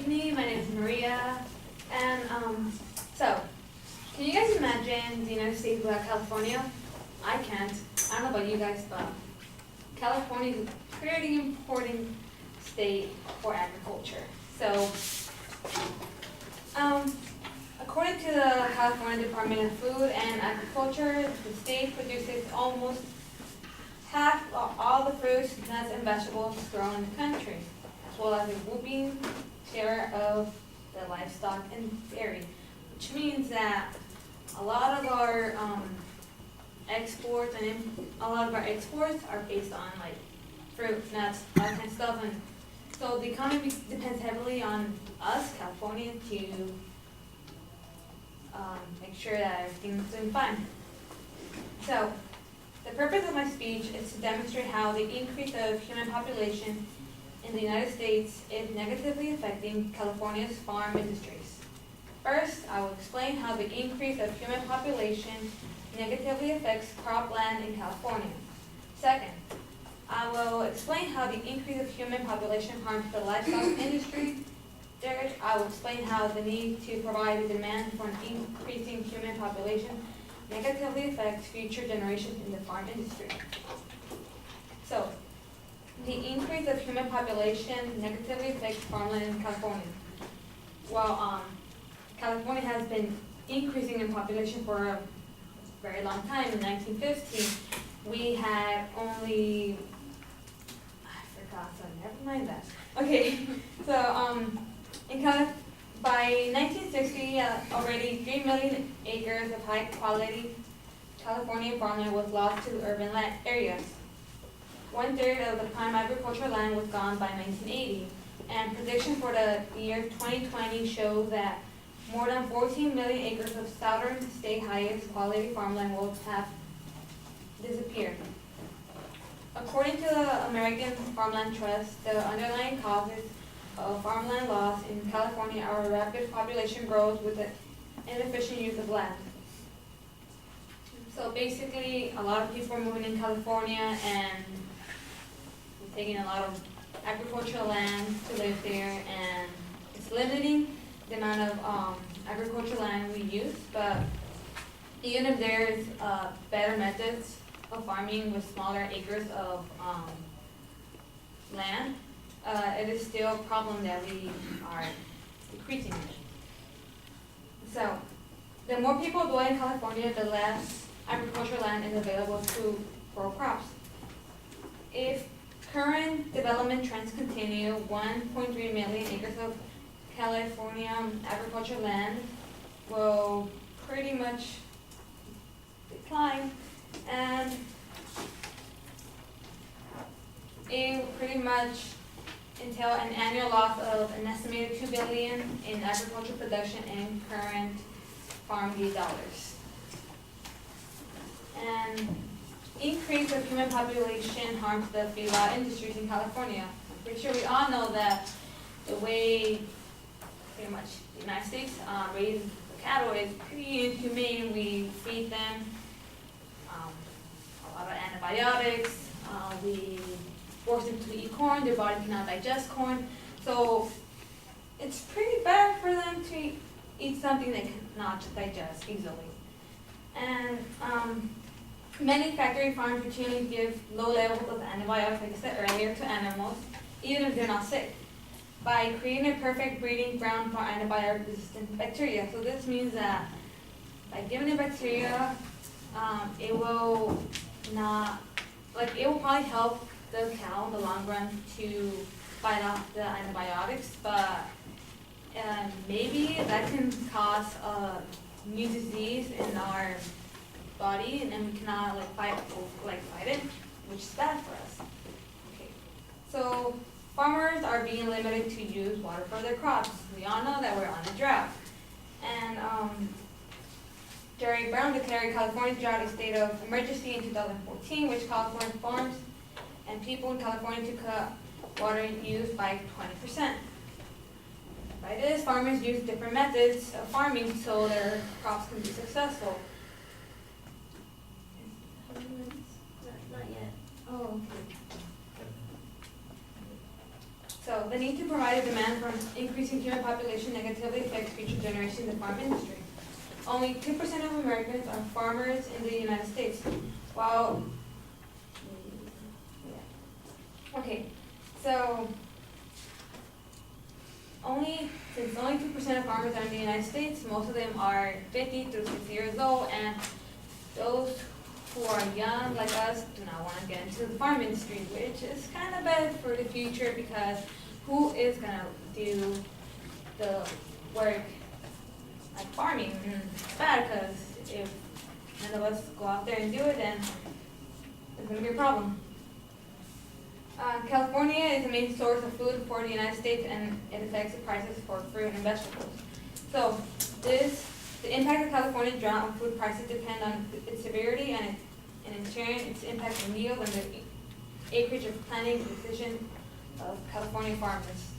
evening. My name is Maria, and so can you guys imagine the United States without California? I can't. I don't know about you guys, but California is a pretty important state for agriculture. So, according to the California Department of Food and Agriculture, the state produces almost half of all the fruits, nuts, and vegetables grown in the country, as well as a whooping share of the livestock and dairy, which means that a lot of our exports are based on like fruit, nuts, all that kind of stuff, and so the economy depends heavily on us, California, to make sure that everything's doing fine. So, the purpose of my speech is to demonstrate how the increase of human population in the United States is negatively affecting California's farm industries. First, I will explain how the increase of human population negatively affects cropland in California. Second, I will explain how the increase of human population harms the livestock industry. Third, I will explain how the need to provide a demand for an increasing human population negatively affects future generations in the farm industry. So, the increase of human population negatively affects farmland in California. While California has been increasing in population for a very long time, in 1915, we had only, so never mind that. Okay, so by 1960, already 3 million acres of high-quality California farmland was lost to urban areas. 1/3 of the prime agricultural land was gone by 1980, and predictions for the year 2020 show that more than 14 million acres of southern state highest quality farmland will have disappeared. According to the American Farmland Trust, the underlying causes of farmland loss in California are rapid population growth with the inefficient use of land. So basically, a lot of people are moving in California and taking a lot of agricultural land to live there, and it's limiting the amount of agricultural land we use. But even if there's better methods of farming with smaller acres of land, it is still a problem that we are decreasing it. So, the more people dwell in California, the less agricultural land is available to grow crops. If current development trends continue, 1.3 million acres of California agricultural land will pretty much decline, and it will pretty much entail an annual loss of an estimated $2 billion in agricultural production in current farm gate dollars. And increase of human population harms the feedlot industries in California. I'm pretty sure we all know that the way pretty much the United States raises cattle is pretty inhumane. We feed them a lot of antibiotics. We force them to eat corn. Their body cannot digest corn. So it's pretty bad for them to eat something they cannot digest easily. And many factory farms routinely give low levels of antibiotics, like I said earlier, to animals, even if they're not sick, by creating a perfect breeding ground for antibiotic-resistant bacteria. So this means that by giving the bacteria, it will probably help the cow in the long run to fight off the antibiotics, but maybe that can cause a new disease in our body, and then we cannot fight it, which is bad for us. Okay, so farmers are being limited to use water for their crops. We all know that we're on a drought, and Jerry Brown declared California's drought a state of emergency in 2014, which called for farms and people in California to cut water use by 20%. By this, farmers use different methods of farming so their crops can be successful. How many minutes? Not yet. Oh, okay. So So the need to provide a demand for increasing human population negatively affects future generations in the farm industry. Only 2% of Americans are farmers in the United States. While, okay, so since only 2% of farmers are in the United States, most of them are 50 through 60 years old, and those who are young like us do not want to get into the farm industry, which is kind of bad for the future because who is going to do the work like farming? And it's bad because if none of us go out there and do it, then there's going to be a problem. California is the main source of food for the United States, and it affects the prices for fruit and vegetables. So the impact of California's drought on food prices depend on its severity and in turn its impact on yield and the acreage of planting decision of California farmers.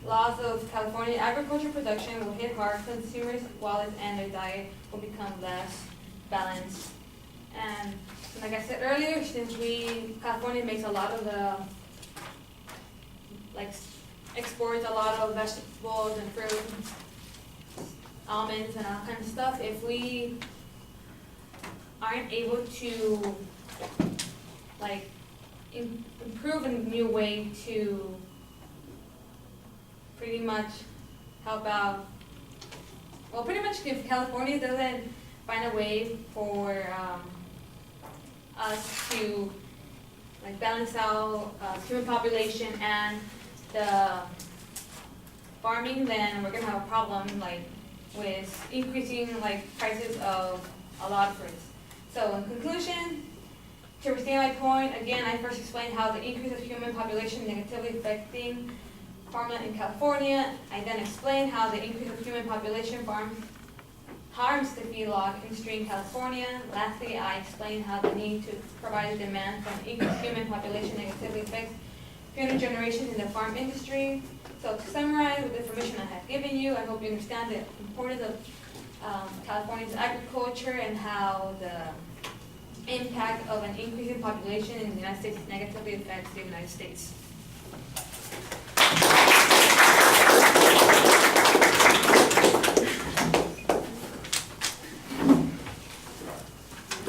Loss of California agriculture production will hit hard consumers' wallets, and their diet will become less balanced. And like I said earlier, since California makes a lot of the exports a lot of vegetables and fruit, and almonds and all kinds of stuff. If we aren't able to improve a new way to pretty much help out, well, pretty much if California doesn't find a way for us to balance out human population and the farming, then we're gonna have a problem with increasing prices of a lot of fruits. So in conclusion, to restate my point, again, I first explained how the increase of human population negatively affecting farmland in California. I then explained how the increase of human population harms the feedlot industry in California. Lastly, I explained how the need to provide a demand for an increased human population negatively affects future generations in the farm industry. So to summarize with the information I have given you, I hope you understand the importance of California's agriculture and how the impact of an increasing population in the United States negatively affects the United States.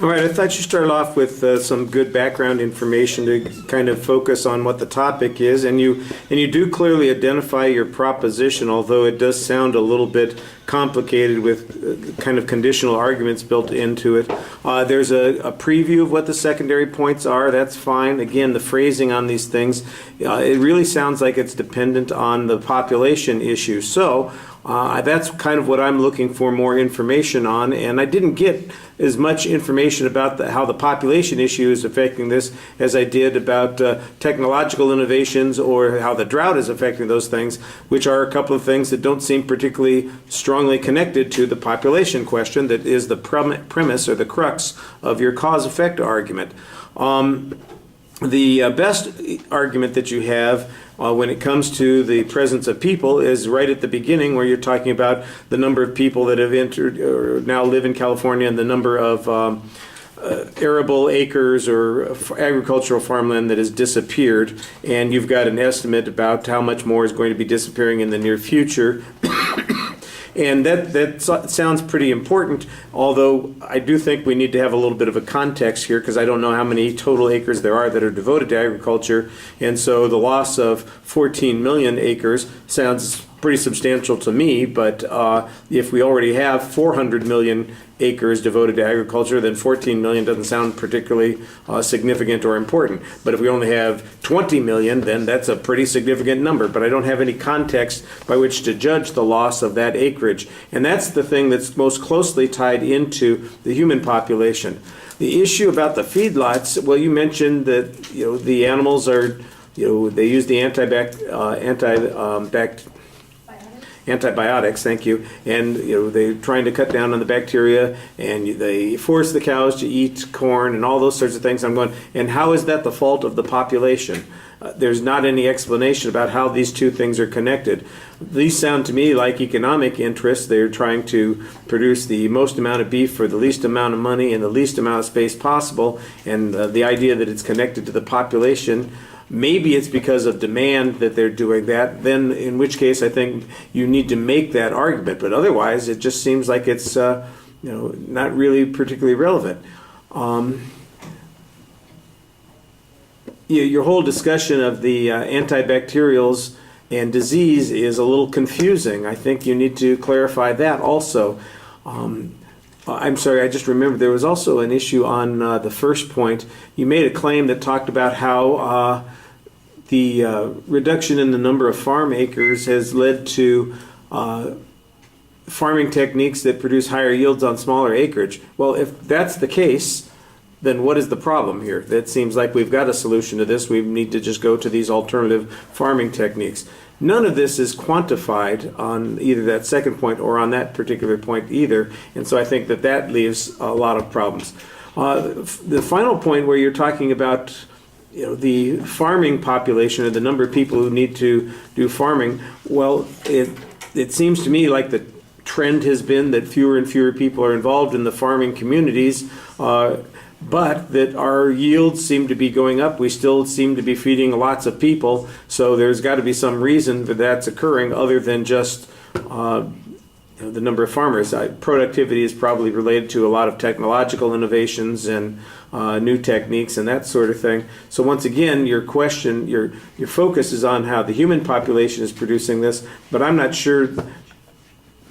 All right, I thought you started off with some good background information to kind of focus on what the topic is, and you do clearly identify your proposition, although it does sound a little bit complicated with kind of conditional arguments built into it. There's a preview of what the secondary points are. That's fine. Again, the phrasing on these things, it really sounds like it's dependent on the population issue. So that's kind of what I'm looking for more information on, and I didn't get as much information about how the population issue is affecting this as I did about technological innovations or how the drought is affecting those things, which are a couple of things that don't seem particularly strongly connected to the population question that is the premise or the crux of your cause-effect argument. The best argument that you have when it comes to the presence of people is right at the beginning, where you're talking about the number of people that have entered or now live in California and the number of arable acres or agricultural farmland that has disappeared, and you've got an estimate about how much more is going to be disappearing in the near future. And that sounds pretty important, although I do think we need to have a little bit of a context here, because I don't know how many total acres there are that are devoted to agriculture, and so the loss of 14 million acres sounds pretty substantial to me, but if we already have 400 million acres devoted to agriculture, then 14 million doesn't sound particularly significant or important. But if we only have 20 million, then that's a pretty significant number. But I don't have any context by which to judge the loss of that acreage. And that's the thing that's most closely tied into the human population. The issue about the feedlots, well, you mentioned that the animals are, they use the antibiotics, thank you, and they're trying to cut down on the bacteria, and they force the cows to eat corn and all those sorts of things. I'm going, and how is that the fault of the population? There's not any explanation about how these two things are connected. These sound to me like economic interests. They're trying to produce the most amount of beef for the least amount of money and the least amount of space possible, and the idea that it's connected to the population maybe it's because of demand that they're doing that, then in which case I think you need to make that argument. But otherwise, it just seems like it's not really particularly relevant. Your whole discussion of the antibacterials and disease is a little confusing. I think you need to clarify that also. I'm sorry, I just remembered there was also an issue on the first point. You made a claim that talked about how the reduction in the number of farm acres has led to farming techniques that produce higher yields on smaller acreage. Well, if that's the case, then what is the problem here? It seems like we've got a solution to this. We need to just go to these alternative farming techniques. None of this is quantified on either that second point or on that particular point either, and so I think that leaves a lot of problems. The final point where you're talking about the farming population or the number of people who need to do farming, well, it seems to me like the trend has been that fewer and fewer people are involved in the farming communities, but that our yields seem to be going up. We still seem to be feeding lots of people, so there's got to be some reason that that's occurring other than just the number of farmers. Productivity is probably related to a lot of technological innovations and new techniques and that sort of thing. So once again, your question, your focus is on how the human population is producing this, but I'm not sure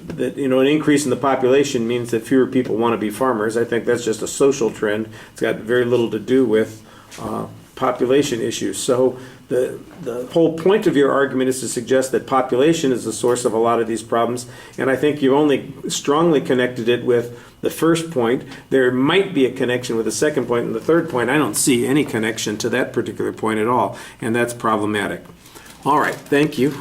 that an increase in the population means that fewer people want to be farmers. I think that's just a social trend. It's got very little to do with population issues. So the whole point of your argument is to suggest that population is the source of a lot of these problems, and I think you only strongly connected it with the first point. There might be a connection with the second point, and the third point, I don't see any connection to that particular point at all, and that's problematic. All right, thank you.